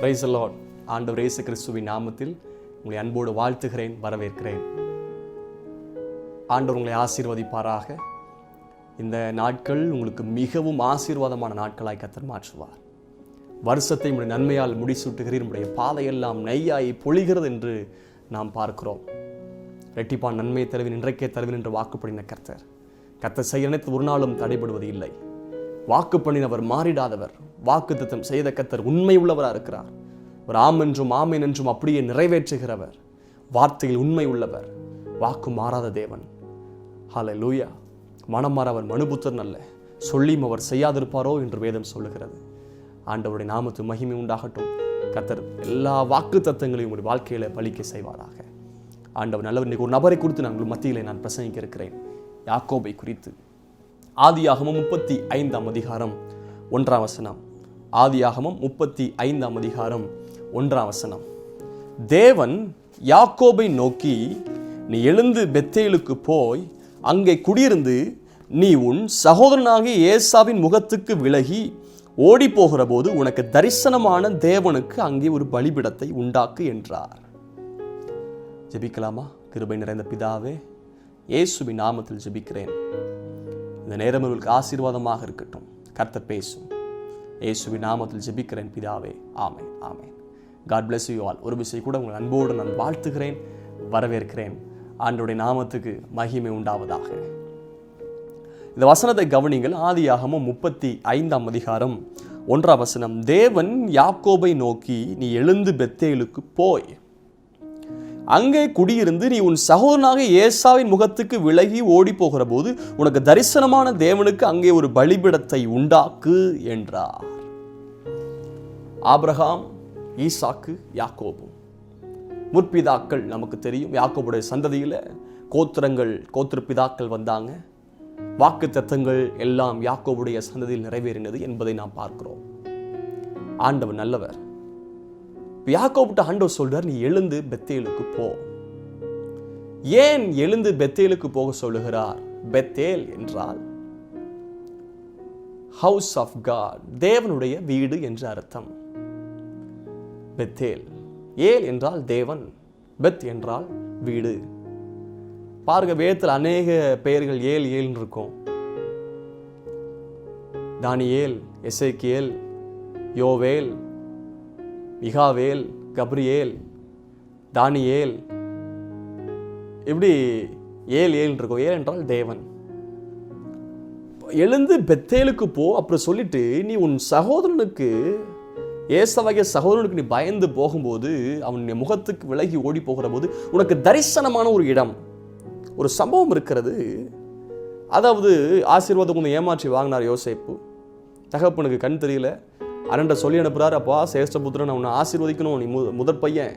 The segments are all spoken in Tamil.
Praise the Lord. ஆண்டவர் இயேசு கிறிஸ்துவின் நாமத்தில் உங்களை அன்போடு வாழ்த்துகிறேன், வரவேற்கிறேன். ஆண்டவர் உங்களை ஆசீர்வதிப்பாராக. இந்த நாட்கள் உங்களுக்கு மிகவும் ஆசீர்வாதமான நாட்களாய் கர்த்தர் மாற்றுவார். வருஷத்தை உடைய நன்மையால் முடிசூட்டுகிறீர், உடைய பாதையெல்லாம் நெய்யாய் பொழிகிறது என்று நாம் பார்க்கிறோம். ரெட்டிப்பான் நன்மையை தருவின், இன்றைக்கே தருவின் என்று வாக்கு பண்ணின கர்த்தர் செய்ய நினைத்து ஒரு நாளும் தடைபடுவது இல்லை. வாக்கு பண்ணினவர் மாறிடாதவர். வாக்கு தத்தம் செய்த கர்த்தர் உண்மை உள்ளவராக இருக்கிறார். அவர் ஆம் என்றும் ஆமேன் என்றும் அப்படியே நிறைவேற்றுகிறவர். வார்த்தையில் உண்மை உள்ளவர். வாக்கு மாறாத தேவன். ஹல்லேலூயா. மனம் மாறவர் மனுபுத்திரன் அல்ல, சொல்லியும் அவர் செய்யாதிருப்பாரோ என்று வேதம் சொல்லுகிறது. ஆண்டவருடைய நாமத்து மகிமை உண்டாகட்டும். கர்த்தர் எல்லா வாக்கு தத்தங்களையும் உங்களுடைய வாழ்க்கையில பலிக்க செய்வாராக. ஆண்டவர் நல்லவர். இன்னைக்கு ஒரு நபரை குறித்து நான் மத்தியிலே பிரசங்கிக்க இருக்கிறேன். யாக்கோபை குறித்து. ஆதியாகமம் 35ஆம் அதிகாரம் 1ஆம் வசனம். ஆதியாகமம் 35ஆம் அதிகாரம் 1ஆம் வசனம். தேவன் யாக்கோபை நோக்கி, நீ எழுந்து பெத்தேலுக்கு போய் அங்கே குடியிருந்து நீ உன் சகோதரனாகிய ஏசாவின் முகத்துக்கு விலகி ஓடி போகிற போது உனக்கு தரிசனமான தேவனுக்கு அங்கே ஒரு பலிபீடத்தை உண்டாக்கு என்றார். ஜெபிக்கலாமா? கிருபை நிறைந்த பிதாவே, இயேசுவின் நாமத்தில் ஜெபிக்கிறேன். இந்த நேரம் உங்களுக்கு ஆசீர்வாதமாக இருக்கட்டும். கர்த்தர் பேசும். இயேசுவின் நாமத்தில் ஜெபிக்கிறேன் பிதாவே. ஆமென், ஆமென். God bless you all. ஒரு விஷயம் கூட உங்கள் அன்போடு நான் வாழ்த்துகிறேன், வரவேற்கிறேன். ஆண்டவருடைய நாமத்துக்கு மகிமை உண்டாவதாக. இந்த வசனத்தை கவனிங்கள். ஆதியாகமம் 35ஆம் அதிகாரம் 1ஆம் வசனம். தேவன் யாக்கோபை நோக்கி, நீ எழுந்து பெத்தேலுக்கு போய் அங்கே குடியிருந்து நீ உன் சகோதரனாக ஏசாவின் முகத்துக்கு விலகி ஓடி போகிற போது உனக்கு தரிசனமான தேவனுக்கு அங்கே ஒரு பலிபீடத்தை உண்டாக்கு என்றார். ஆபிரகாம், ஈசாக்கு, யாக்கோபு முற்பிதாக்கள் நமக்கு தெரியும். யாக்கோபுடைய சந்ததியில கோத்திரப்பிதாக்கள் வந்தாங்க. வாக்கு தத்தங்கள் எல்லாம் யாக்கோபுடைய சந்ததியில் நிறைவேறினது என்பதை நாம் பார்க்கிறோம். ஆண்டவர் நல்லவர். யாக்கோபுட்ட ஆண்டவர் சொல்றார், நீ எழுந்து பெத்தேலுக்கு போ. ஏன் எழுந்து பெத்தேலுக்கு போக சொல்லுகிறார்? பெத்தேல் என்றால் ஹவுஸ் ஆஃப் காட், தேவனுடைய வீடு என்று அர்த்தம். பெத்தேல். ஏல் என்றால் தேவன், பெத் என்றால் வீடு. பாருங்க, வேதத்தில் அநேக பெயர்கள் ஏல் ஏல் இருக்கும். தானியேல், எசேக்கியேல், யோவேல், மிகாவேல், கப்ரியேல், தானியேல், இப்படி ஏல் ஏல் இருக்கும். ஏல் என்றால் தேவன். எழுந்து பெத்தேலுக்கு போ. அப்புறம் சொல்லிட்டு நீ உன் சகோதரனுக்கு, ஏசாவாகிய சகோதரனுக்கு நீ பயந்து போகும்போது, அவனுடைய முகத்துக்கு விலகி ஓடி போகிற போது உனக்கு தரிசனமான ஒரு இடம், ஒரு சம்பவம் இருக்கிறது. அதாவது ஆசீர்வாதம் கொஞ்சம் ஏமாற்றி வாங்கினார் யோசேப்பு. தகப்பனுக்கு கண் தெரியல. அண்ணன்ட்ட சொல்லி அனுப்புறாரு, அப்பா சேஷ்டபுத்திரன், அவனை ஆசீர்வதிக்கணும், நீ முதற் பையன்,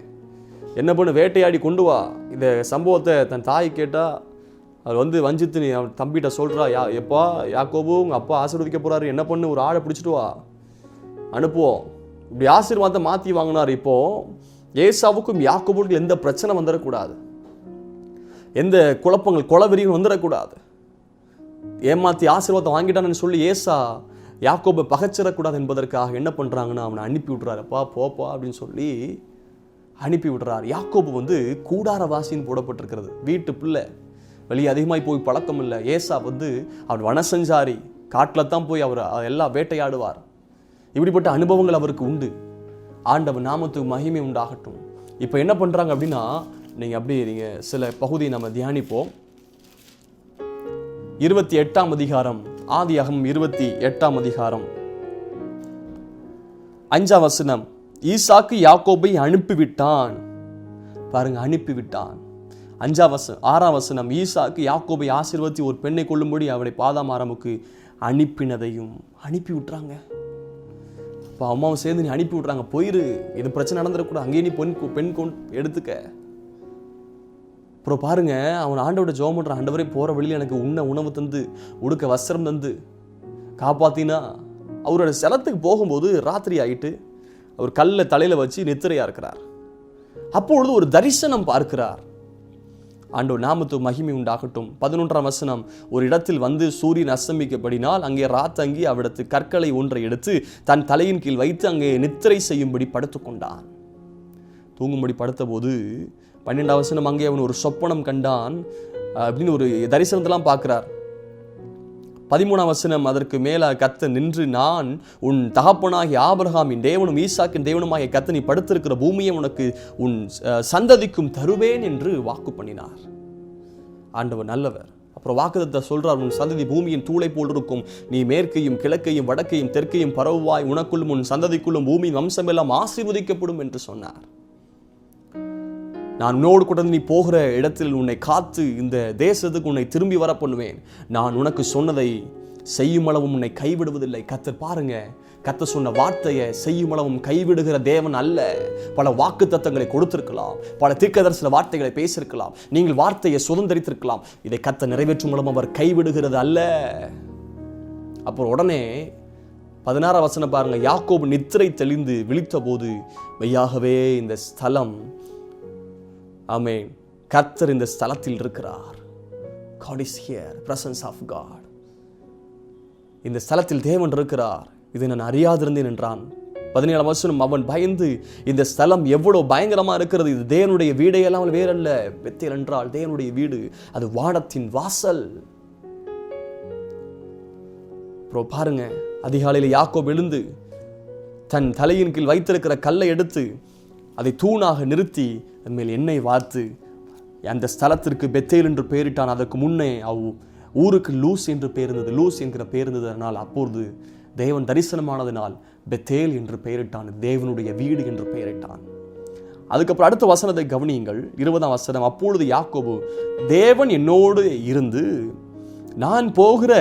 என்ன பண்ணு, வேட்டையாடி கொண்டு வா. இந்த சம்பவத்தை தன் தாய் கேட்டா அவர் வஞ்சித்து நீ அவன் தம்பிகிட்ட சொல்றா, எப்பா யாக்கோபு உங்க அப்பா ஆசீர்வதிக்க போறாரு, என்ன பண்ணு, ஒரு ஆடை பிடிச்சிட்டு வா, அனுப்புவோம். இப்படி ஆசீர்வாதத்தை மாற்றி வாங்கினார். இப்போ ஏசாவுக்கும் யாக்கோபுக்கும் எந்த பிரச்சனை வந்துடக்கூடாது, எந்த குழப்பங்கள் கொலவெறியும் வந்துடக்கூடாது. ஏமாத்தி ஆசீர்வாதத்தை வாங்கிட்டான்னு சொல்லி ஏசா யாக்கோபை பகைச்சிடக்கூடாது என்பதற்காக என்ன பண்ணுறாங்கன்னா, அவனை அனுப்பி விட்றாருப்பா, போப்பா அப்படின்னு சொல்லி அனுப்பி விடுறார். யாக்கோபு கூடாரவாசின்னு போடப்பட்டிருக்கிறது. வீட்டு பிள்ளை, வெளியே அதிகமாகி போய் பழக்கம் இல்லை. ஏசா அவர் வனசஞ்சாரி, காட்டில் தான் போய் அவர் எல்லாம் வேட்டையாடுவார். இப்படிப்பட்ட அனுபவங்கள் அவருக்கு உண்டு. ஆண்டவர் நாமத்துக்கு மகிமை உண்டாகட்டும். இப்போ என்ன பண்ணுறாங்க அப்படின்னா, நீங்கள் சில பகுதியை நம்ம தியானிப்போம். 28ஆம் அதிகாரம், ஆதியாகமம் 28ஆம் அதிகாரம் 5ஆம் வசனம். ஈசாக்கு யாக்கோபை அனுப்பிவிட்டான். பாருங்க, அனுப்பிவிட்டான். 6ஆம் வசனம். ஈசாக்கு யாக்கோபை ஆசீர்வதித்து ஒரு பெண்ணை கொள்ளும்படி அவளை பாதாமாரமுக்கு அனுப்பினதையும் அனுப்பி விட்டுறாங்க. இப்போ அம்மாவும் சேர்ந்து நீ அனுப்பி விட்றாங்க, போயிரு, இது பிரச்சனை நடந்துடக்கூடாது, அங்கேயே நீ பெண் எடுத்துக்க. அப்புறம் பாருங்க, அவன் ஆண்டவரோட ஜெபம் பண்றான், ஆண்டவரே போற வழியில் எனக்கு உணவு தந்து, உடுக்க வஸ்திரம் தந்து காப்பாத்தினா. அவரோட செலத்துக்கு போகும்போது ராத்திரி ஆகிட்டு அவர் கல்லை தலையில வச்சு நித்திரையா இருக்கிறார். அப்பொழுது ஒரு தரிசனம் பார்க்கிறார். ஆண்டவர் நாமத்துக்கு மகிமை உண்டாகட்டும். 11ஆம் வசனம், ஒரு இடத்தில் வந்து சூரியன் அஸ்தமிக்கப்படினால் அங்கே ராத்தங்கி அவ்விடத்து கற்களை ஒன்றை எடுத்து தன் தலையின் கீழ் வைத்து அங்கே நித்திரை செய்யும்படி படுத்துக்கொண்டான். தூங்கும்படி படுத்த போது 12ஆம் வசனம், அங்கே அவன் ஒரு சொப்பனம் கண்டான் அப்படின்னு ஒரு தரிசனத்தெல்லாம் பார்க்கிறார். 13ஆம் வசனம், அதற்கு மேல கர்த்தர் நின்று, நான் உன் தகப்பனாகிய ஆபிரகாமின் தேவனும் ஈசாக்கின் தேவனுமாகிய கர்த்தர் நீ படுத்திருக்கிற பூமியை உனக்கு உன் சந்ததிக்கும் தருவேன் என்று வாக்கு பண்ணினார். ஆண்டவர் நல்லவர். அப்புறம் வாக்குத்தத்தத்தை சொல்றார், உன் சந்ததி பூமியின் தூளை போல் இருக்கும், நீ மேற்கையும் கிழக்கையும் வடக்கையும் தெற்கையும் பரவுவாய், உனக்குள்ளும் உன் சந்ததிக்குள்ளும் பூமியின் வம்சமெல்லாம் ஆசீர்வதிக்கப்படும் என்று சொன்னார். நான் உன்னோடு கூட நீ போகிற இடத்தில் உன்னை காத்து இந்த தேசத்துக்கு உன்னை திரும்பி வர பண்ணுவேன், நான் உனக்கு சொன்னதை செய்யும் அளவும் உன்னை கைவிடுவதில்லை. கர்த்தர் பாருங்க, கர்த்தர் சொன்ன வார்த்தையை செய்யும் அளவும் கைவிடுகிற தேவன் அல்ல. பல வாக்கு தத்தங்களை கொடுத்திருக்கலாம், பல தீர்க்கதரிசன வார்த்தைகளை பேசியிருக்கலாம், நீங்கள் வார்த்தையை சுதந்திரித்திருக்கலாம், இதை கர்த்தர் நிறைவேற்றும் மூலம் அவர் கைவிடுகிறது அல்ல. அப்புறம் உடனே 16ஆம் வசனம் பாருங்க, யாக்கோபு நித்திரை தெளிந்து விழித்த போது மெய்யாகவே இந்த ஸ்தலம், ஆமென், கர்த்தர் இந்த ஸ்தலத்தில் இருக்கிறார். God is here, presence of God. இந்த ஸ்தலத்தில் தேவன் இருக்கிறார், இதை நான் அறியாதிருந்தேன் என்றான். 17ஆம் வசனம், அவன் பயந்து, இந்த ஸ்தலம் எவ்வளவு பயங்கரமா இருக்கிறது, இது தேவனுடைய வீடையெல்லாம் வேறல்ல, பெத்தேல் என்றால் தேவனுடைய வீடு, அது வானத்தின் வாசல். அப்புறம் பாருங்க, அதிகாலையில் யாக்கோபு எழுந்து தன் தலையின் கீழ் வைத்திருக்கிற கல்லை எடுத்து அதை தூணாக நிறுத்தி அதன் மேல் எண்ணெய் வார்த்து அந்த ஸ்தலத்திற்கு பெத்தேல் என்று பெயரிட்டான். அதற்கு முன்னே ஊருக்கு லூஸ் என்று பெயர் இருந்தது. லூஸ் என்கிற பெயர் இருந்ததனால் அப்பொழுது தேவன் தரிசனமானதினால் பெத்தேல் என்று பெயரிட்டான், தேவனுடைய வீடு என்று பெயரிட்டான். அதுக்கப்புறம் அடுத்த வசனத்தை கவனியுங்கள், 20ஆம் வசனம், அப்பொழுது யாக்கோபு, தேவன் என்னோடு இருந்து நான் போகிற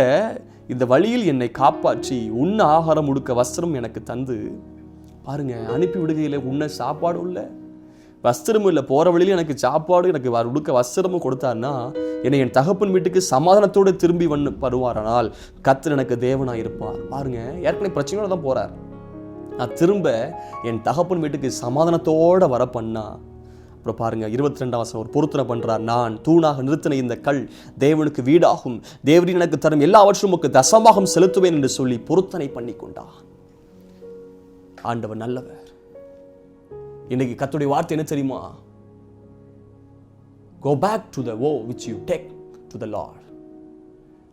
இந்த வழியில் என்னை காப்பாற்றி உண்ண ஆகாரம் உடுக்க வஸ்திரம் எனக்கு தந்து, பாருங்க, அனுப்பி விடுகையில் உண்ண சாப்பாடும் இல்லை வஸ்திரமும் இல்லை, போகிற வழியில் எனக்கு சாப்பாடு எனக்கு உடுக்க வஸ்திரமும் கொடுத்தாருன்னா என்னை என் தகப்பன் வீட்டுக்கு சமாதானத்தோடு திரும்பி வருவாரானால் கர்த்தர் எனக்கு தேவனாக இருப்பார். பாருங்க, ஏற்கனவே பிரச்சனையோட தான் போறார், நான் திரும்ப என் தகப்பன் வீட்டுக்கு சமாதானத்தோட வர பண்ணா. அப்புறம் பாருங்க 22ஆம் வசனம், ஒரு பொருத்தனை பண்றார், நான் தூணாக நிறுத்தின இந்த கல் தேவனுக்கு வீடாகும், தேவரின் எனக்கு தரும் எல்லாவற்றும் தசமாகம் செலுத்துவேன் என்று சொல்லி பொருத்தனை பண்ணி கொண்டான். ஆண்டவர் நல்லவர். இன்னைக்கு கர்த்தருடைய வார்த்தை என்ன தெரியுமா? Go back to the woe which you take to the Lord.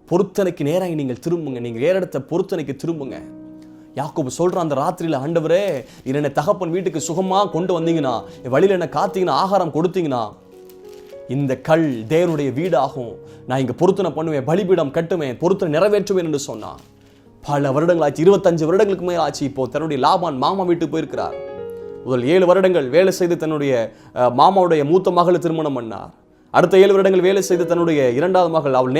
பொருத்தனைக்கு நேராக நீங்கள் திரும்புங்க, நீங்கள் ஏறெடுத்த பொருத்தனைக்கு திரும்புங்க. யாக்கோபு சொல்றான், அந்த ராத்திரியில, ஆண்டவரே, என்னை தகப்பன் வீட்டுக்கு சுகமா கொண்டு வந்தீங்கன்னா, வழியில என்ன காத்தீங்கன்னா, ஆகாரம் கொடுத்தீங்கன்னா, இந்த கல் தேவனுடைய வீடாகும், நான் இங்க பொருத்தனை பண்ணுவேன், பலிபீடம் கட்டுவேன், பொருத்தனை நிறைவேற்றுவேன் என்று சொன்னான். பல வருடங்கள் ஆச்சு, 25 வருடங்களுக்கு மேல் ஆச்சு. இப்போ தன்னுடைய லாபான் மாமா வீட்டுக்கு போயிருக்கிறார். முதல் 7 வருடங்கள் வேலை செய்து தன்னுடைய மாமாவுடைய மூத்த மகளை திருமணம் பண்ணார். அடுத்த 7 வருடங்கள் வேலை செய்து தன்னுடைய 2வது மகள், அவள்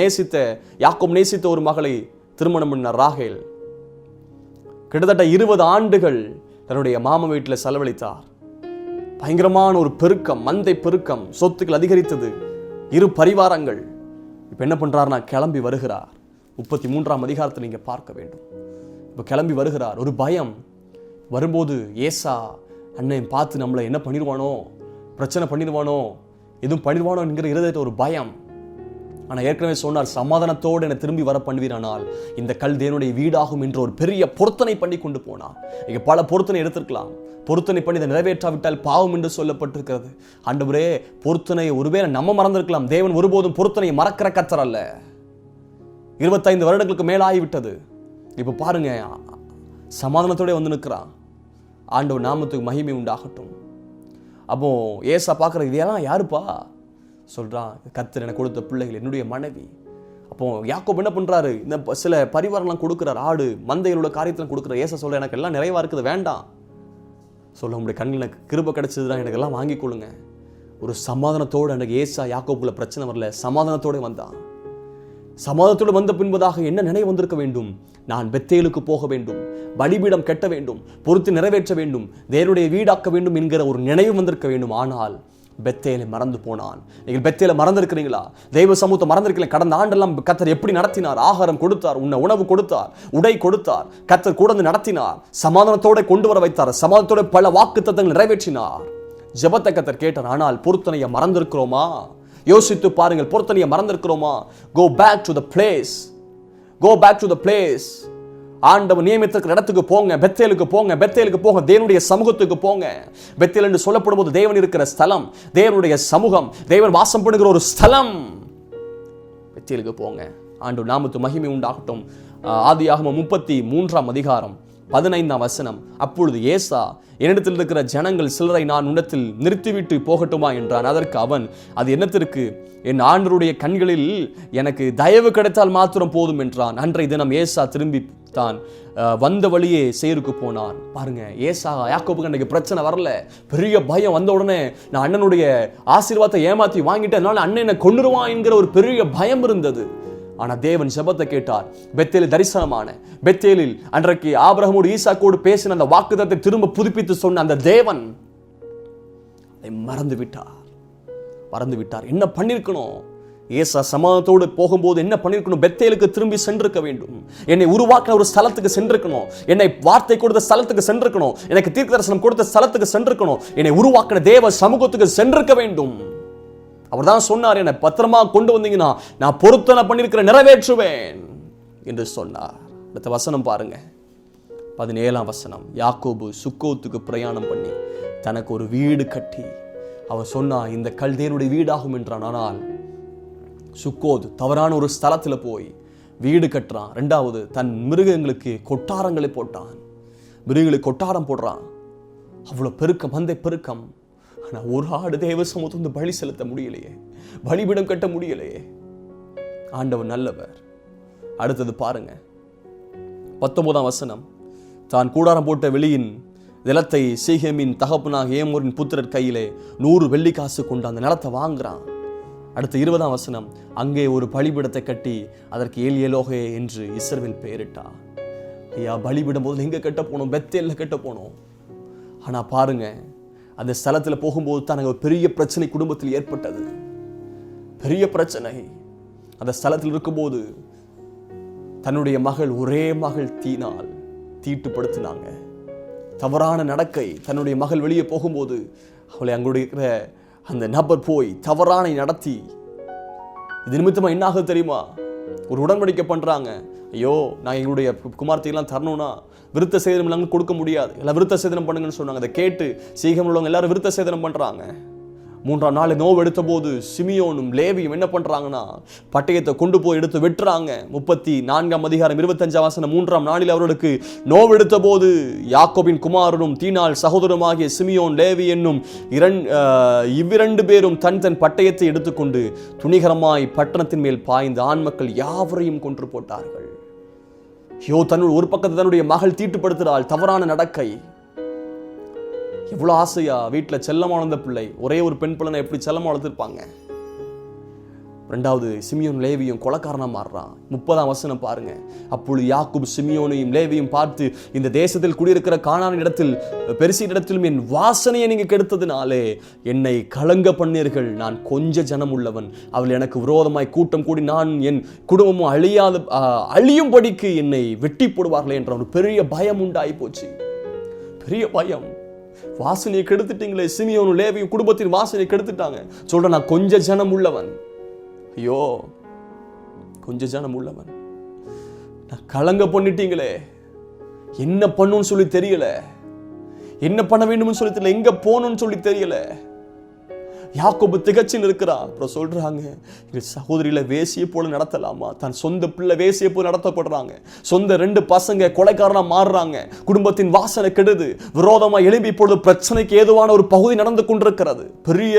யாக்கோபு நேசித்த ஒரு மகளை திருமணம் பண்ணார், ராகேல். கிட்டத்தட்ட 20 ஆண்டுகள் தன்னுடைய மாமா வீட்டில் செலவழித்தார். பயங்கரமான ஒரு பெருக்கம், மந்தை பெருக்கம், சொத்துக்கள் அதிகரித்தது, 2 பரிவாரங்கள். இப்ப என்ன பண்றாருன்னா, கிளம்பி வருகிறார். 33ஆம் அதிகாரத்தை நீங்க பார்க்க வேண்டும். இப்ப கிளம்பி வருகிறார், ஒரு பயம் வரும்போது, ஏசா அண்ணன் பார்த்து நம்மளை என்ன பண்ணிடுவானோ, பிரச்சனை பண்ணிடுவானோ, எதுவும் பண்ணிடுவானோ என்கிற இருதயத்தை ஒரு பயம். ஆனால் ஏற்கனவே சொன்னார், சமாதானத்தோடு என்னை திரும்பி வர பண்ணுவீரானால் இந்த கல் தேவனுடைய வீடாகும் என்று ஒரு பெரிய பொருத்தனை பண்ணி கொண்டு போனார். இங்கே பல பொருத்தனை எடுத்திருக்கலாம், பொருத்தனை பண்ணி இதை நிறைவேற்றாவிட்டால் பாவம் என்று சொல்லப்பட்டிருக்கிறது. ஆண்டவரே, பொருத்தனையை ஒருவேளை நம்ம மறந்திருக்கலாம், தேவன் ஒருபோதும் பொருத்தனையை மறக்கிற கர்த்தர் அல்ல. 25 வருடங்களுக்கு மேலாகிவிட்டது. இப்போ பாருங்க, சமாதானத்தோட வந்து நிற்கிறான். ஆண்டவர் நாமத்துக்கு மகிமை உண்டாகட்டும். அப்போ ஏசா பார்க்குற, இதெல்லாம் யாருப்பா சொல்கிறான்? கர்த்தர் எனக்கு கொடுத்த பிள்ளைகள், என்னுடைய மனைவி. அப்போ யாக்கோபு என்ன பண்ணுறாரு? இந்த சில பரிவாரம்லாம் கொடுக்குறாரு, ஆடு மந்தைகளோட காரியத்தில் கொடுக்குறாரு. ஏசா சொல்ல, எனக்கு எல்லாம் நிறைவாக இருக்குது, வேண்டாம். சொல்ல, உங்களுடைய கண்ணில் எனக்கு கிருபை கிடைச்சதுதான், எனக்கு எல்லாம் வாங்கி கொள்ளுங்க. ஒரு சமாதானத்தோடு எனக்கு ஏசா யாக்கோபுல பிரச்சனை வரல, சமாதானத்தோடு வந்தான். சமாதானத்தோடு வந்த பின்பதாக என்ன நினைவு வந்திருக்க வேண்டும்? நான் பெத்தேலுக்கு போக வேண்டும், பலிபீடம் கட்ட வேண்டும், பொறுத்து நிறைவேற்ற வேண்டும், தேவனுடைய வீடாக்க வேண்டும் என்கிற ஒரு நினைவு வந்திருக்க வேண்டும். ஆனால் பெத்தேலை மறந்து போனான். நீங்கள் பெத்தேலை மறந்திருக்கிறீங்களா? தெய்வ சமூகத்தை மறந்திருக்கீங்களா? கடந்த ஆண்டெல்லாம் கர்த்தர் எப்படி நடத்தினார்? ஆகாரம் கொடுத்தார், உணவு கொடுத்தார், உடை கொடுத்தார், கர்த்தர் கூட நடத்தினார், சமாதானத்தோட கொண்டு வர வைத்தார், சமாதானத்தோட பல வாக்குத்தத்தங்கள் நிறைவேற்றினார். ஜெபத்தை கர்த்தர் கேட்டார். ஆனால் பொருத்தனையை மறந்திருக்கிறோமா? யோசித்து பாருங்கள். பொருத்தனையை மறந்திருக்கிறோமா? Go back to the place. Go back to the place. ஆண்டவர் நியமித்திருக்கிற இடத்துக்கு போங்க. பெத்தேலுக்கு போங்க. பெத்தேலுக்கு போங்க. தேவனுடைய சமூகத்துக்கு போங்க. பெத்தேல் என்று சொல்லப்படும் போது தேவன் இருக்கிற ஸ்தலம், தேவனுடைய சமூகம், தேவன் வாசம் பண்ணுகிற ஒரு ஸ்தலம். பெத்தேலுக்கு போங்க. ஆண்டவர் நாமத்து மகிமை உண்டாகட்டும். ஆதியாகமம் 33 அதிகாரம் 15 வசனம். அப்பொழுது ஏசா, என்னிடத்தில் இருக்கிற ஜனங்கள் சிலரை நான் உன்னிடத்தில் நிறுத்திவிட்டு போகட்டுமா என்றான். அதற்கு அவன், அது என்னத்திற்கு? என் ஆண்டவருடைய கண்களில் எனக்கு தயவு கிடைத்தால் மாத்திரம் போதும் என்றான். அன்றைய தினம் ஏசா திரும்பி தான் வந்த வழியே சேருக்கு போனான். பாருங்க, ஏசா யாக்கோபுக்கு அன்றைக்கு பிரச்சனை வரல. பெரிய பயம் வந்த உடனே நான் அண்ணனுடைய ஆசீர்வாதத்தை ஏமாத்தி வாங்கிட்டேன், அண்ணன் என்னை கொன்னுருவான் என்கிற ஒரு பெரிய பயம் இருந்தது. ஆனா தேவன் ஜெபத்தை கேட்டார். பெத்தேலில் தரிசனமான பெத்தேலில் அன்றைக்கு ஆபிரகாமோடு ஈசாக்கோடு பேசின அந்த வாக்குத்தத்தை திரும்ப புதுப்பித்து சொன்ன அந்த தேவன் அதை மறந்து விட்டார். என்ன பண்ணிருக்கணும்? ஏசா சமாதத்தோடு போகும்போது என்ன பண்ணிருக்கணும்? பெத்தேலுக்கு திரும்பி சென்றிருக்க வேண்டும். என்னை உருவாக்கின ஒரு ஸ்தலத்துக்கு சென்றிருக்கணும். என்னை வார்த்தை கொடுத்த ஸ்தலத்துக்கு சென்றிருக்கணும். எனக்கு தீர்க்க தரிசனம் கொடுத்த ஸ்தலத்துக்கு சென்றிருக்கணும். என்னை உருவாக்கின தேவ சமூகத்துக்கு சென்றிருக்க வேண்டும். அவர் தான் சொன்னார், என்னை பத்திரமா கொண்டு வந்தீங்கன்னா நான் பொருத்தனை பண்ணிருக்கிற நிறைவேற்றுவேன் என்று சொன்னார். அடுத்த வசனம் பாருங்க, 17 வசனம். யாக்கோபு சுக்கோத்துக்கு பிரயாணம் பண்ணி தனக்கு ஒரு வீடு கட்டி அவர் சொன்னா, இந்த கல்தேனுடைய வீடாகும் என்றான். ஆனால் சுக்கோத் தவறான ஒரு ஸ்தலத்துல போய் வீடு கட்டுறான். 2வது, தன் மிருகங்களுக்கு கொட்டாரங்களை போட்டான். மிருகங்களுக்கு கொட்டாரம் போடுறான். அவ்வளவு பெருக்கம், மந்தை பெருக்கம். ஆனா ஒரு ஆடு தேவ சமூகத்தை பலி செலுத்த முடியலையே, பலிபீடம் கட்ட முடியலையே. ஆண்டவர் நல்லவர். அடுத்தது பாருங்க, 19 வசனம். தான் கூடாரம் போட்ட வெளியின் நிலத்தை சீகேமின் தகப்பனாக ஏமோரின் புத்திரர் கையிலே 100 வெள்ளிக்காசு கொண்டு அந்த நிலத்தை வாங்குறான். அடுத்த 20 வசனம். அங்கே ஒரு பலிபீடத்தை கட்டி அதற்கு ஏலோகே என்று இஸ்ரவேல் பெயரிட்டான். ஐயா, பலிபீடம் போது எங்க கட்ட போனோம்? பெத்தேல்ல கட்ட போனோம். ஆனா பாருங்க, அந்த ஸ்தலத்துல போகும்போது தான் ஒரு பெரிய பிரச்சனை குடும்பத்தில் ஏற்பட்டது. பெரிய பிரச்சனை. அந்த ஸ்தலத்தில் இருக்கும்போது தன்னுடைய மகள், ஒரே மகள் தீனால் தீட்டுப்படுத்தினாங்க. தவறான நடக்கை. தன்னுடைய மகள் வெளியே போகும்போது அவளை அங்குடைய இருக்கிற அந்த நபர் போய் தவறான நடத்தி, இது நிமித்தமா என்ன ஆகுது தெரியுமா? ஒரு உடன்படிக்கை பண்றாங்க. ஐயோ, நான் எங்களுடைய குமார்த்தையெல்லாம் தரணும்னா விருத்த சேதனம் இல்லாமல் கொடுக்க முடியாது, எல்லாம் விருத்த சேதனம் பண்ணுங்கன்னு சொன்னாங்க. அதை கேட்டு சீகம் உள்ளவங்க எல்லாரும் விருத்த சேதனம் பண்றாங்க. 3ஆம் நாள் நோவு எடுத்த போது சிமியோனும் லேவியும் என்ன பண்றாங்கன்னா, பட்டயத்தை கொண்டு போய் எடுத்து வெட்டுறாங்க. 34 அதிகாரம் 25 வசனம். 3ஆம் நாளில் அவர்களுக்கு நோவு எடுத்த போது யாக்கோபின் குமாரனும் தீனால் சகோதரமாகிய சிமியோன் லேவி என்னும் இவ்விரண்டு பேரும் தன் பட்டயத்தை எடுத்துக்கொண்டு துணிகரமாய் பட்டணத்தின் மேல் பாய்ந்து ஆண் மக்கள் யாவரையும் கொன்று போட்டார்கள். தன்னுடைய ஒரு பக்கத்தை தன்னுடைய மகள் தீட்டுப்படுத்துகிறாள். தவறான நடக்கை. எவ்வளவு ஆசையா வீட்டில் செல்லமா வளர்ந்த பிள்ளை, ஒரே ஒரு பெண் பிள்ளை எப்படி செல்லமா வளர்த்திருப்பாங்க. 2வது, சிமியோன் லேவியும் கொலைக்காரனா மாறுறான். 30ஆம் வசனம் பாருங்க. அப்பொழுது யாக்கோபு சிமியோனையும் லேவியும் பார்த்து, இந்த தேசத்தில் குடியிருக்கிற கானானின் இடத்தில் பெரிசியின் இடத்திலும் என் வாசனையை நீங்க கெடுத்ததினாலே என்னை கலங்க பண்ணீர்கள். நான் கொஞ்ச ஜனம் உள்ளவன், அவள் எனக்கு விரோதமாய் கூட்டம் கூடி நான் என் குடும்பமும் அழியும்படிக்கு என்னை வெட்டி போடுவார்களே என்ற ஒரு பெரிய பயம் உண்டாகி போச்சு. பெரிய பயம். வாசனையை கெடுத்துட்டீங்களே, சிமியோனும் லேவியும் குடும்பத்தின் வாசனையை கெடுத்துட்டாங்க. சொல்ற, நான் கொஞ்ச ஜனம் உள்ளவன். ஐயோ, கொஞ்ச ஜனம் உள்ளவன், நான் கலங்க பண்ணிட்டீங்களே. என்ன பண்ணுன்னு சொல்லி தெரியல, என்ன பண்ண வேண்டும் சொல்லி தெரியல, எங்க போகணும்னு சொல்லி தெரியல. யாக்கோபு திகச்சில் இருக்கிறார். அப்புறம் சொல்றாங்க, சகோதரியில வேசியை போல நடத்தலாமா? தன் சொந்த பிள்ளை வேசியை போல நடத்தப்படுறாங்க. சொந்த 2 பசங்க கொலைக்காரனா மாறுறாங்க. குடும்பத்தின் வாசனை கெடுது. விரோதமா எழும்பி இப்பொழுது பிரச்சனைக்கு ஏதுவான ஒரு பகுதி நடந்து கொண்டிருக்கிறது. பெரிய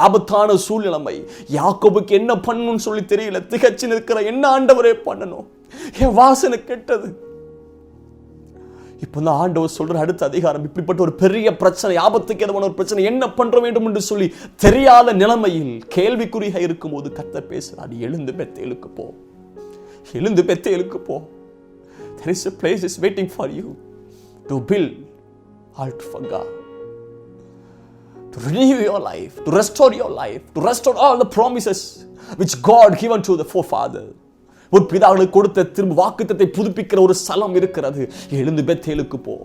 ஆபத்தான சூழ்நிலைமை. யாக்கோபுக்கு என்ன பண்ணணும்னு சொல்லி தெரியல. திகச்சில் இருக்கிற, என்ன ஆண்டவரே பண்ணணும்? என் வாசனை கெட்டது. இப்ப தான் ஆண்டவர் சொல்ற அடுத்த அதிகாரம், இப்படிப்பட்ட ஒரு பெரிய பிரச்சனை, ஆபத்துக்கு ஏதுவான ஒரு பிரச்சனை, என்ன பண்ற வேண்டும் என்று சொல்லி தெரியாத நிலைமையில் கேள்விக்குறியா இருக்கும் போது கர்த்தர் பேசுறார். எழுந்து பெத்தேலுக்கு போ, எழுந்து பெத்தேலுக்கு போ. There is a place is waiting for you to build altar for God, to renew your life, to restore your life, to restore all the promises which God given to the forefather. ஒரு பிதாவுக்கு கொடுத்த திரும்ப வாக்குத்தத்தை புதுப்பிக்கிற ஒரு ஸ்தலம் இருக்கிறது. எழுந்து பெத்தேலுக்கு போ.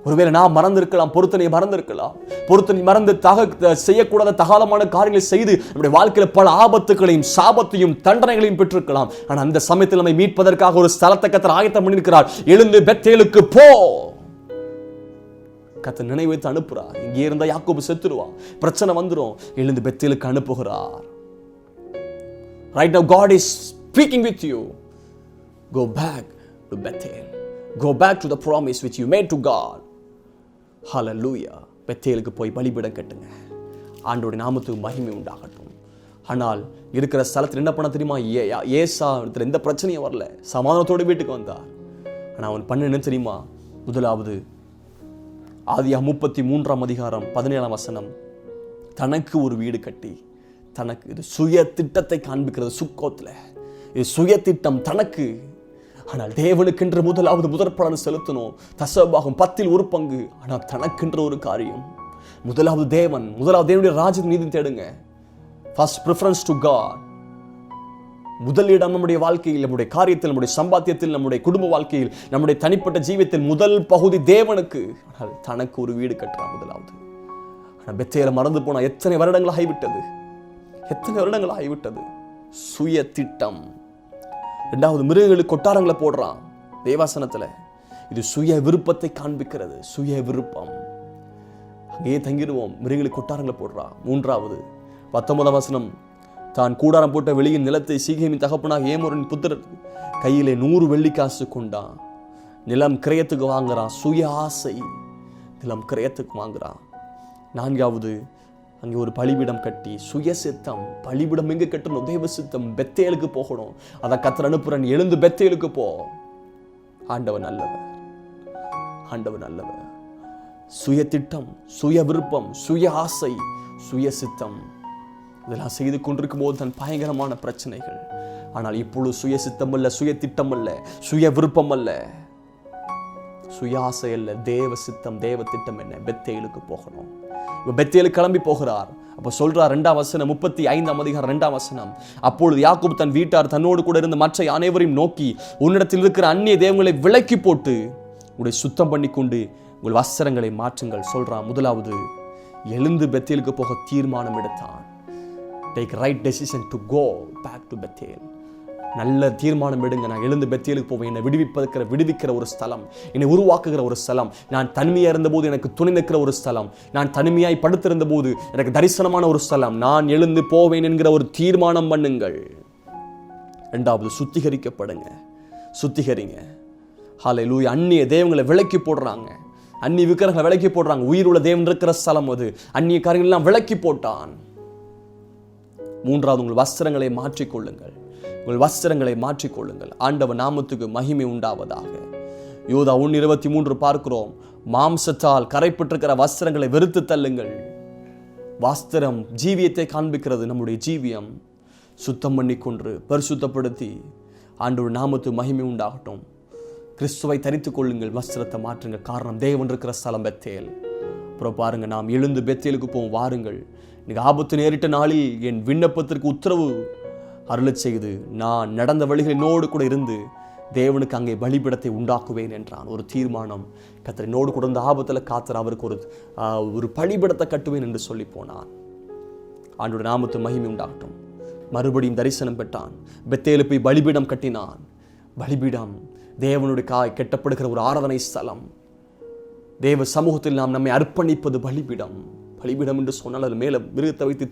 ஒருவேளை நான் மறந்திருக்கலாம், பொருத்தனை மறந்திருக்கலாம், பொருத்தனை மறந்து செய்யக்கூடாத தகாலமான காரியங்களை செய்து நம்முடைய வாழ்க்கையில பல ஆபத்துகளையும் சாபத்தையும் தண்டனைகளையும் பெற்றிருக்கலாம். ஆனால் அந்த சமயத்தில் நம்மை மீட்பதற்காக ஒரு ஸ்தலத்தை கர்த்தர் ஆயத்தம் பண்ணியிருக்கிறார். எழுந்து பெத்தேலுக்கு போ. கர்த்தர் நினைவைத்து அனுப்புறார். இங்கே இருந்தா யாக்கோபு செத்துருவான், பிரச்சனை வந்துடும். எழுந்து பெத்தேலுக்கு அனுப்புகிறார். Right now God is speaking with you. Go back to Bethel. Go back to the promise which you made to God. Hallelujah. பெத்தேலுக்கு போய் பலிபீடம் கட்டுங்க. ஆண்டவருடைய நாமத்துக்கு மகிமை உண்டாகட்டும். ஆனால் இருக்கிற ஸ்தலத்தில் என்ன பண்ண தெரியுமா? ஏசா எந்த பிரச்சனையும் வரல, சமாதானத்தோடு வீட்டுக்கு வந்தார். ஆனால் அவன் பண்ண என்ன தெரியுமா? முதலாவது ஆதியாகமம் 33:17 தனக்கு ஒரு வீடு கட்டி, தனக்கு இது சுய திட்டத்தை காண்பிக்கிறது. சுக்கோத்தில் இது சுய திட்டம் தனக்கு. ஆனால் தேவனுக்கென்று முதற்பலன் செலுத்தணும். தசபாகம் 10%. ஆனால் தனக்கென்ற ஒரு காரியம். முதலாவது தேவனுடைய ராஜ்யத்தின் நீதி தேடுங்க. First preference to God. முதலிடம் நம்முடைய வாழ்க்கையில், நம்முடைய காரியத்தில், நம்முடைய சம்பாத்தியத்தில், நம்முடைய குடும்ப வாழ்க்கையில், நம்முடைய தனிப்பட்ட ஜீவியத்தில் முதல் பகுதி தேவனுக்கு. ஆனால் தனக்கு ஒரு வீடு கட்டுறான் முதலாவது. ஆனால் பெத்தேலை மறந்து போனா எத்தனை வருடங்கள் ஆகிவிட்டது. சுய திட்டம். இரண்டாவது, மிருகங்களுக்கு கொட்டாரங்களை போடுறான் தேவாசனத்துல. இது சுய விருப்பத்தை காண்பிக்கிறது. சுய விருப்பம். அங்கேயே தங்கிடுவோம். மிருகங்களுக்கு கொட்டாரங்களை போடுறான். மூன்றாவது 19 தான் கூடாரம் போட்ட வெளியின் நிலத்தை சீகேமின் தகப்பனாக ஏமோரின் புத்திரர் கையிலே 100 வெள்ளிக்காசு கொண்டான். நிலம் கிரயத்துக்கு வாங்குறான். சுய ஆசை. நிலம் கிரயத்துக்கு வாங்குறான். நான்காவது, அங்கே ஒரு பலிபீடம் கட்டி சுய சித்தம். பலிபீடம் எங்க கட்டணும்? தேவ சித்தம். பெத்தேலுக்கு போகணும். அதை கர்த்தர் அனுப்புறன். எழுந்து பெத்தேலுக்கு போ. ஆண்டவர் நல்லவர். சுய திட்டம், சுய விருப்பம், சுய ஆசை, சுய சித்தம், இதெல்லாம் செய்து கொண்டிருக்கும் போது தன் பயங்கரமான பிரச்சனைகள். ஆனால் இப்பொழுது சுய சித்தம் அல்ல, சுய திட்டம் அல்ல, சுய விருப்பம் அல்ல, சுய ஆசை அல்ல, தேவ சித்தம், தேவ திட்டம் என்ன? பெத்தேலுக்கு போகணும். பெத்தேலுக்கு கிளம்பி போகிறார். அப்ப சொல்றார் 35:2 அப்பொழுது யாக்கோபு தன் வீட்டார் தன்னோடு கூட இருந்த மற்ற அனைவரையும் நோக்கி, உன்னிடத்தில் இருக்கிற அந்நிய தெய்வங்களை விலக்கி போட்டு உங்களை சுத்தம் பண்ணி கொண்டு உங்கள் வஸ்திரங்களை மாற்றுங்கள் சொல்றான். முதலாவது, எழுந்து பெத்தேலுக்கு போக தீர்மானம் எடுத்தான். Take right decision to go back to Bethel. நல்ல தீர்மானம் எடுங்க. நான் எழுந்து பெத்தேலுக்கு போவேன். என்னை விடுவிக்கிற ஒரு ஸ்தலம், என்னை உருவாக்குகிற ஒரு ஸ்தலம், நான் தனிமையா இருந்தபோது எனக்கு துணை நிற்கிற ஒரு ஸ்தலம், நான் தனிமையாய் படுத்திருந்த போது எனக்கு தரிசனமான ஒரு ஸ்தலம், நான் எழுந்து போவேன் என்கிற ஒரு தீர்மானம் பண்ணுங்கள். இரண்டாவது, சுத்திகரிங்க. ஹல்லேலூயா. அந்நிய தெய்வங்களை விலக்கி போடுறாங்க. அந்நிய விக்கிரகங்களை விலக்கி போடுறாங்க. உயிருள்ள தேவன் இருக்கிற ஸ்தலம் அது. அந்நிய காரியங்கள் எல்லாம் விலக்கி போட்டான். மூன்றாவது, உங்கள் வஸ்திரங்களை மாற்றிக்கொள்ளுங்கள். ஆண்டவர் நாமத்துக்கு மகிமை உண்டாவதாக. யோதா 1:23 பார்க்கிறோம். மாம்சத்தால் கரைப்பட்டிருக்கிற வஸ்திரங்களை வெறுத்து தள்ளுங்கள். வஸ்திரம் ஜீவியத்தை காண்பிக்கிறது. நம்முடைய ஜீவியம் சுத்தம் பண்ணி கொண்டு பரிசுத்தப்படுத்தி ஆண்டவர் நாமத்துக்கு மகிமை உண்டாகட்டும். கிறிஸ்துவை தரித்துக் கொள்ளுங்கள். வஸ்திரத்தை மாற்றுங்க. காரணம், தேவன் இருக்கிற ஸ்தலம் பெத்தேல். அப்புறம் பாருங்க, நாம் எழுந்து பெத்தேலுக்கு போவோம். வாருங்கள். இன்னைக்கு ஆபத்து நேரிட்ட நாளில் என் விண்ணப்பத்திற்கு உத்தரவு அருளச் செய்து நான் நடந்த வழிகள் என்னோடு கூட இருந்து தேவனுக்கு அங்கே பலிபீடத்தை உண்டாக்குவேன் என்றான். ஒரு தீர்மானம். கர்த்தர் என்னோடு கூட இருந்த ஆபத்தில் காத்தர் அவருக்கு ஒரு பலிபீடத்தை கட்டுவேன் என்று சொல்லி போனான். ஆண்டோட நாமத்து மகிமை உண்டாகட்டும். மறுபடியும் தரிசனம் பெற்றான். பெத்தேலு போய் பலிபீடம் கட்டினான். பலிபீடம் தேவனுடைய கெட்டப்படுகிற ஒரு ஆராதனை ஸ்தலம். தேவ சமூகத்தில் நாம் நம்மை அர்ப்பணிப்பது பலிபீடம். பலிபீடம் என்று சொன்னால் அது மேலே மிருகத்தை வைத்து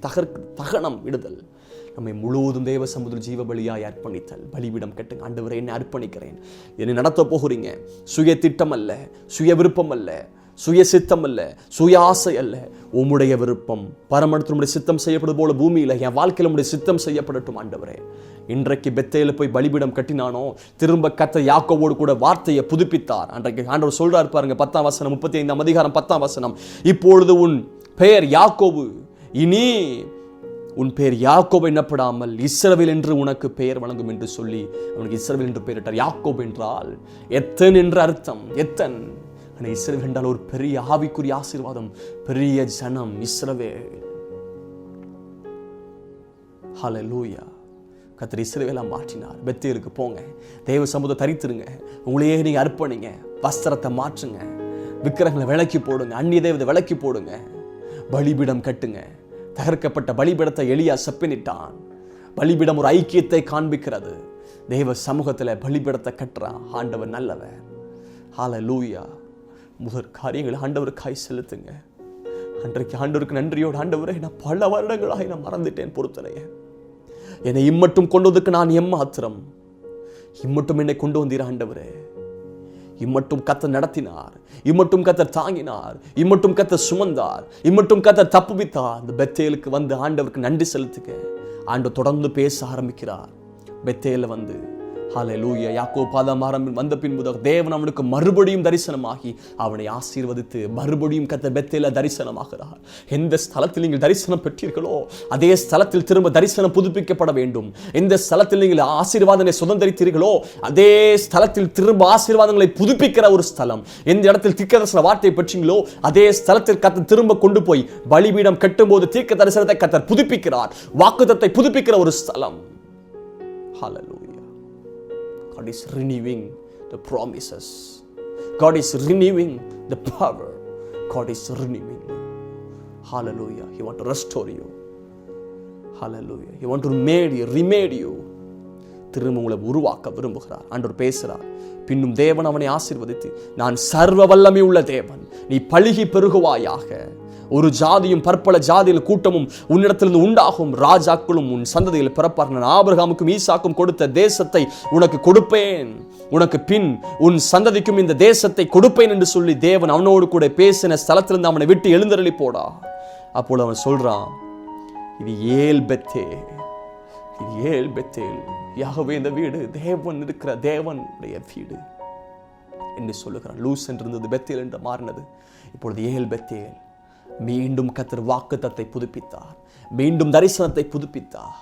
தகனம் இடுதல். நம்மை முழுவதும் தேவ சமுதிர ஜீவ பலியாய் அர்ப்பணித்தல். பலிபீடம் கட்டுங்க. ஆண்டவரே, என்னை அர்ப்பணிக்கிறேன். என்னை நடத்த போகிறீங்க. சுய திட்டம் அல்ல, சுய விருப்பம் அல்ல, சுய சித்தம் அல்ல, சுய ஆசை அல்ல, உம்முடைய விருப்பம். பரமண்டலத்தில் உம்முடைய சித்தம் செய்யப்படுவது போல பூமியில் என் வாழ்க்கையில் உம்முடைய சித்தம் செய்யப்படட்டும் ஆண்டவரே. இன்றைக்கு பெத்தேல போய் பலிபீடம் கட்டினானோ, திரும்ப கர்த்தர் யாக்கோவோடு கூட வார்த்தையை புதுப்பித்தார். அன்றைக்கு ஆண்டவர் சொல்றாரு பாருங்க, 35:10 இப்பொழுது உன் பெயர் யாக்கோபு, இனி உன் பெயர் யாக்கோபு என்னப்படாமல் இஸ்ரவேல் என்று உனக்கு பெயர் வழங்கும் என்று சொல்லி அவனுக்கு இஸ்ரவேல் என்று பெயரிட்டார். யாக்கோபு என்றால் எத்தன் என்று அர்த்தம். எத்தன். ஆனால் இஸ்ரவேல் என்றால் ஒரு பெரிய ஆவிக்குரிய ஆசீர்வாதம், பெரிய ஜனம் இஸ்ரவேல். ஹல்லேலூயா. கர்த்தர் இஸ்ரவேலை மாற்றினார். பெத்தேலுக்கு போங்க, தேவ சமூகத்தை தரித்திருங்க, உங்களையே நீங்க அர்ப்பணிங்க, வஸ்திரத்தை மாற்றுங்க, விக்கிரகங்களை விலக்கி போடுங்க, அந்நிய தெய்வத்தை விலக்கி போடுங்க, பலிபீடம் கட்டுங்க. தகர்க்கப்பட்ட பலிபீடத்தை எலியா செப்பனிட்டான். பலிபீடம் ஒரு ஐக்கியத்தை காண்பிக்கிறது. தேவ சமூகத்தில் பலிபீடத்தை கட்டுறான். ஆண்டவர் நல்லவர். ஹல்லேலூயா. முதற் காரியங்களை ஆண்டவருக்காய் செலுத்துங்க. அன்றைக்கு ஆண்டவருக்கு நன்றியோடு, ஆண்டவரே நான் பல வருடங்களாக நான் மறந்துட்டேன் பொறுத்தனைய, என்னை இம்மட்டும் கொண்டு வந்ததுக்கு நான் எம்மாத்திரம், இம்மட்டும் என்னை கொண்டு வந்தீர் ஆண்டவரே. இம்மட்டும் கர்த்தர் நடத்தினார், இம்மட்டும் கர்த்தர் தாங்கினார், இம்மட்டும் கர்த்தர் சுமந்தார், இம்மட்டும் கர்த்தர் தப்புவித்தார். அந்த பெத்தேலுக்கு வந்து ஆண்டவருக்கு நன்றி செலுத்துங்க. ஆண்டவர் தொடர்ந்து பேச ஆரம்பிக்கிறார். பெத்தேல வந்து ஹல்லேலூயா. யாக்கோபு பாதாம் வந்த பின்பு தேவன் அவனுக்கு மறுபடியும் தரிசனமாகி அவனை ஆசீர்வதித்து மறுபடியும் கர்த்தர் பெத்தேல தரிசனமாகிறார். எந்த ஸ்தலத்தில் நீங்கள் தரிசனம் பெற்றீர்களோ அதே ஸ்தலத்தில் திரும்ப தரிசனம் புதுப்பிக்கப்பட வேண்டும். எந்த ஸ்தலத்தில் நீங்கள் ஆசீர்வாதங்களை சுதந்திரித்தீர்களோ அதே ஸ்தலத்தில் திரும்ப ஆசீர்வாதங்களை புதுப்பிக்கிற ஒரு ஸ்தலம். எந்த இடத்தில் தீர்க்கதரிசன வார்த்தையை பெற்றீங்களோ அதே ஸ்தலத்தில் கர்த்தர் திரும்ப கொண்டு போய் பலிபீடம் கட்டும் போது தீர்க்க தரிசனத்தை கர்த்தர் புதுப்பிக்கிறார். வாக்குத்தத்தை புதுப்பிக்கிற ஒரு ஸ்தலம். Hallelujah. God is renewing the promises. God is renewing the power. God is renewing you. Hallelujah. He want to restore you. Hallelujah. He want to remade you. திரும்ப உங்களை உருவாக்க விரும்புகிறார். ஆண்டவர் பேசுகிறார். பின்னும் தேவன் அவனை ஆசீர்வதித்து, நான் சர்வ வல்லமை உள்ள தேவன், நீ பலுகி பெருகுவாயாக. ஒரு ஜாதியும் பற்பல ஜாதியில் கூட்டமும் உன்னிடத்திலிருந்து உண்டாகும், ராஜாக்களும் உன் சந்ததியில் பிறப்பார்கள். நான் ஆபிரகாமுக்கும் ஈசாக்கும் கொடுத்த தேசத்தை உனக்கு கொடுப்பேன், உனக்கு பின் உன் சந்ததிக்கும் இந்த தேசத்தை கொடுப்பேன் என்று சொல்லி தேவன் அவனோடு கூட பேசின ஸ்தலத்திலிருந்து அவனை விட்டு எழுந்தருளி போடா. அப்போது அவன் சொல்றான், இது ஏல் பெத்தேல், இது ஏல் பெத்தேல். யாகவே இந்த வீடு தேவன் இருக்கிற தேவனுடைய வீடு என்று சொல்லுகிறான். லூஸ் என்று இருந்தது பெத்தேல் என்று மாறினது. இப்பொழுது ஏல் பெத்தேல். மீண்டும் கர்த்தர் வாக்குத்தத்தை புதுப்பித்தார், மீண்டும் தரிசனத்தை புதுப்பித்தார்.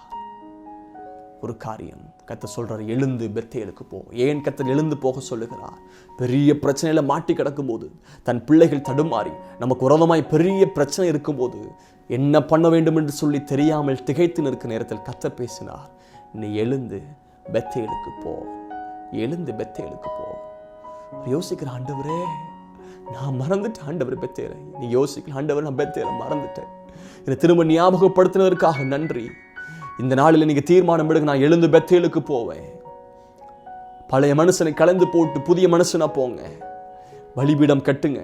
ஒரு காரியம் கர்த்தர் சொல்றார், எழுந்து பெத்தேலுக்கு போ. ஏன் கர்த்தர் எழுந்து போக சொல்லுகிறார்? பெரிய பிரச்சனையில மாட்டி கிடக்கும் போது, தன் பிள்ளைகள் தடுமாறி நமக்கு விரோதமாய் பெரிய பிரச்சனை இருக்கும் போது என்ன பண்ண வேண்டும் என்று சொல்லி தெரியாமல் திகைத்து நிற்கும் நேரத்தில் கர்த்தர் பேசினார், நீ எழுந்து பெத்தேலுக்கு போ, எழுந்து பெத்தேலுக்கு போ. யோசிக்கிற, ஆண்டவரே நான் மறந்துட்டேன், ஆண்டவர் பெத்தேலை. நீ யோசிக்கல, ஆண்டவர் நான் பெத்தேலை மறந்துட்டேன், என்னை திரும்ப ஞாபகப்படுத்தினதற்காக நன்றி. இந்த நாளில் நீங்க தீர்மானம் எடுங்க, நான் எழுந்து பெத்தேலுக்கு போவேன். பழைய மனுஷனை கலந்து போட்டு புதிய மனுஷனா போங்க. பலிபீடம் கட்டுங்க.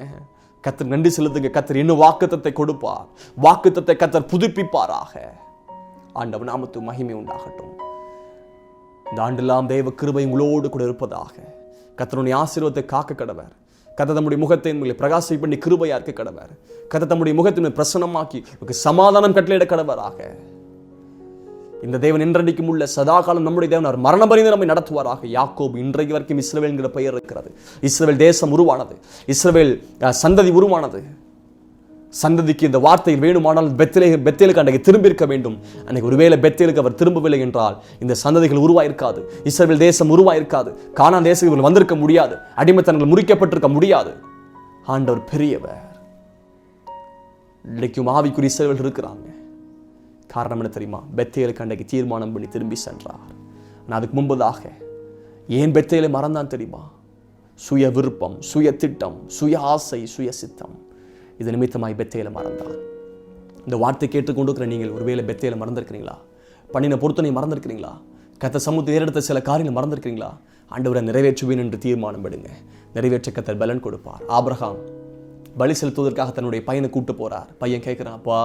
கர்த்தர் நன்றி செலுத்துங்க. கர்த்தர் இன்னும் வாக்குத்தத்தை கொடுப்பார். வாக்குத்தத்தை கர்த்தர் புதுப்பிப்பாராக. ஆண்டவர் நாமத்துக்கு மகிமை உண்டாகட்டும். இந்த ஆண்டெல்லாம் தேவ கிருபை உங்களோடு கூட இருப்பதாக. கர்த்தருடைய ஆசீர்வாதத்தை காக்க கடவர். கர்த்தர் தம்முடைய முகத்தை உங்களை பிரகாசி பண்ணி கிருபையா இருக்க கடவர். கர்த்தர் தம்முடைய முகத்தை பிரசன்னமாக்கி சமாதானம் கட்டளையிட கடவராக. இந்த தேவன் என்றென்றைக்கும் உள்ள சதாகாலம் நம்முடைய தேவன், அவர் மரண பரிந்து நம்மை நடத்துவாராக. யாக்கோபு இன்றைக்கு வரைக்கும் இஸ்ரவேல் என்கிற பெயர் இருக்கிறது. இஸ்ரவேல் தேசம் உருவானது, இஸ்ரவேல் சந்ததி உருவானது. சந்ததிக்கு இந்த வார்த்தை வேணுமானால் பெத்தேலுக்கு அன்றைக்கு திரும்பி இருக்க வேண்டும். அன்றைக்கு ஒருவேளை பெத்தேலுக்கு அவர் திரும்பவில்லை என்றால் இந்த சந்ததிகள் உருவாயிருக்காது, இஸ்ரவேல் தேசம் உருவாயிருக்காது, கானான் தேசங்கள் வந்திருக்க முடியாது, அடிமைத்தனங்கள் முறிக்கப்பட்டிருக்க முடியாது. ஆண்டவர் பெரியவர். இன்றைக்கும் ஆவிக்குரிய இஸ்ரவேல் இருக்கிறாங்க. காரணம் என்ன தெரியுமா? பெத்தேலுக்கு அன்றைக்கு தீர்மானம் பண்ணி திரும்பி சென்றார். ஆனால் அதுக்கு முன்பதாக ஏன் பெத்தேலை மறந்தான் தெரியுமா? சுய விருப்பம், சுய திட்டம், சுய ஆசை, சுய சித்தம். இது நிமித்தமாய் பெத்தேலை மறந்தான். இந்த வார்த்தை கேட்டுக்கொண்டு இருக்கிற நீங்கள் ஒருவேளை பெத்தேலை மறந்திருக்கிறீங்களா? பண்ணின பொருத்தனை மறந்திருக்கிறீங்களா? கர்த்தர் சமூகத்தை ஏறெடுத்த சில காரியங்கள் மறந்திருக்கிறீங்களா? ஆண்டவரை நிறைவேற்றுவேன் என்று தீர்மானம் எடுங்க. நிறைவேற்ற கர்த்தர் பலன் கொடுப்பார். ஆபிரகாம் பலி செலுத்துவதற்காக தன்னுடைய பையனை கூட்டு போறார். பையன் கேட்கிறான், அப்பா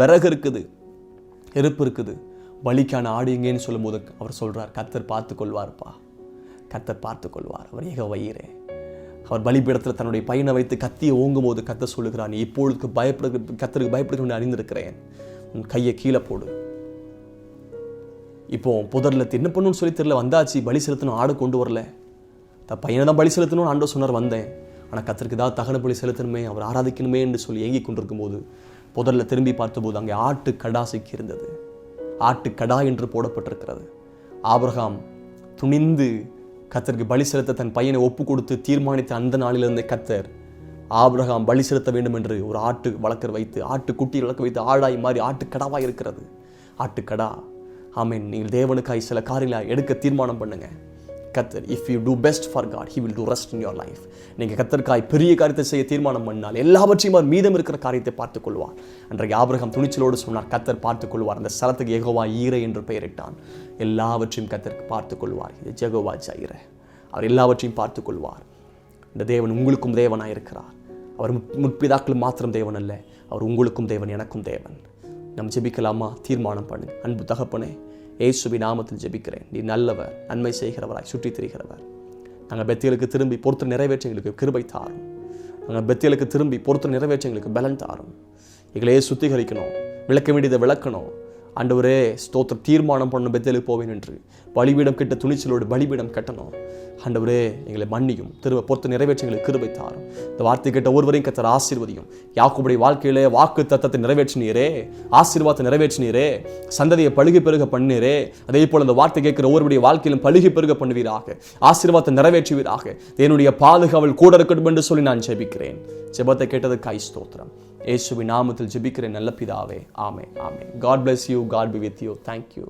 விறகு இருக்குது, நெருப்பு இருக்குது, பலிக்கான ஆடு எங்கேன்னு சொல்லும் போது அவர் சொல்றார், கர்த்தர் பார்த்து கொள்வார்ப்பா, கர்த்தர் பார்த்து கொள்வார், அவர் ஏக வயிறே. அவர் பலிபீடத்தில் தன்னுடைய பையனை வைத்து கத்தியை ஓங்கும் போது கர்த்தர் சொல்லுகிறார், நீ இப்பொழுது கர்த்தருக்கு பயப்படுகிற அறிந்திருக்கிறேன், உன் கையை கீழே போடு. இப்போ புதரில் என்ன பண்ணுன்னு சொல்லி தெரியல, வந்தாச்சு, பலி செலுத்தணும், ஆடு கொண்டு வரல, பையனை தான் பலி செலுத்தணும்னு ஆண்டவர் சொன்னார், வந்தேன். ஆனால் கர்த்தருக்கு ஏதாவது தகன பலி செலுத்தணுமே, அவர் ஆராதிக்கணுமே என்று சொல்லி ஏங்கி கொண்டிருக்கும் போது புதரில் திரும்பி பார்த்தபோது அங்கே ஆட்டு கடா சிக்கி இருந்தது. ஆட்டு கடா என்று போடப்பட்டிருக்கிறது. ஆபிரகாம் துணிந்து கர்த்தருக்கு பலி செலுத்த தன் பையனை ஒப்பு கொடுத்து தீர்மானித்த அந்த நாளிலிருந்தே கர்த்தர் ஆபிரகாம் பலி செலுத்த வேண்டும் என்று ஒரு ஆட்டு வளர்க்க வைத்து, ஆட்டு குட்டி வளர்க்க வைத்து ஆடாய் மாறி ஆட்டு கடாவாய் இருக்கிறது. ஆட்டுக்கடா. ஆமீன். நீங்கள் தேவனுக்காய் சில காரியங்களை எடுக்க தீர்மானம் பண்ணுங்க. கர்த்தர், if you do best for God, he will do rest in your life. நீங்கள் கர்த்தருக்காய் பெரிய காரியத்தை செய்ய தீர்மானம் பண்ணால் எல்லாவற்றையும் அவர் மீதம் இருக்கிற காரியத்தை பார்த்துக் கொள்வார். அன்றைக்கு ஆபிரகாம் துணிச்சலோடு சொன்னார், கர்த்தர் பார்த்துக் கொள்வார். அந்த ஸ்தலத்துக்கு யெகோவா ஈரே என்று பெயரிட்டான். எல்லாவற்றையும் கர்த்தருக்கு பார்த்துக் கொள்வார். இது யெகோவா ஜீரே. அவர் எல்லாவற்றையும் பார்த்துக் கொள்வார். இந்த தேவன் உங்களுக்கும் தேவனாக இருக்கிறார். அவர் முற்பிதாக்களும் மாத்திரம் தேவன் அல்ல, அவர் உங்களுக்கும் தேவன், எனக்கும் தேவன். நம்ம ஜெபிக்கலாமா? தீர்மானம் பண்ணுங்க. அன்பு தகப்பனே, இயேசுவின் நாமத்தில் ஜெபிக்கிறேன். நீ நல்லவர், நன்மை செய்கிறவராய் சுற்றி திரிகிறவர். நாங்கள் பெத்தியலுக்கு திரும்பி பொறுத்து நிறைவேற்ற எங்களுக்கு கிருபை தாரும். நாங்கள் பெத்தியலுக்கு திரும்பி பொறுத்து நிறைவேற்ற எங்களுக்கு பலன் தாரும். எங்களையே சுத்திகரிக்கணும், விளக்க வேண்டியதை விளக்கணும். ஆண்டவரே ஸ்தோத்திரம், தீர்மானம் பண்ணணும் பெத்தேலுக்கு போவேன் என்று. பலிபீடம் கிட்ட துணிச்சலோடு பலிபீடம் கட்டணும். ஆண்டவரே எங்களை மன்னியும், திரும்ப பொறுத்து நிறைவேற்ற எங்களுக்கு கிருபை தாரும். இந்த வார்த்தை கேட்ட ஒருவரையும் கர்த்தர் ஆசீர்வதியும். யாக்கோபுடைய வாழ்க்கையிலே வாக்கு தத்தத்தை நிறைவேற்றினீரே, ஆசீர்வாதத்தை நிறைவேற்றினீரே, சந்ததியை பழுகி பெருக பண்ணீரே, அதே போல இந்த வார்த்தை கேட்கிற ஒருவருடைய வாழ்க்கையிலும் பழுகி பெருக பண்ணுவீராக, ஆசீர்வாதத்தை நிறைவேற்றுவீராக. என்னுடைய பாதுகாவல் கூட இருக்கட்டும் என்று சொல்லி நான் ஜெபிக்கிறேன். ஜெபத்தை கேட்டதுக்காய் ஸ்தோத்திரம். இயேசுவின் நாமத்தில் ஜெபிக்கிறேன் நல்ல பிதாவே. ஆமென், ஆமென். God bless you. God be with you. Thank you.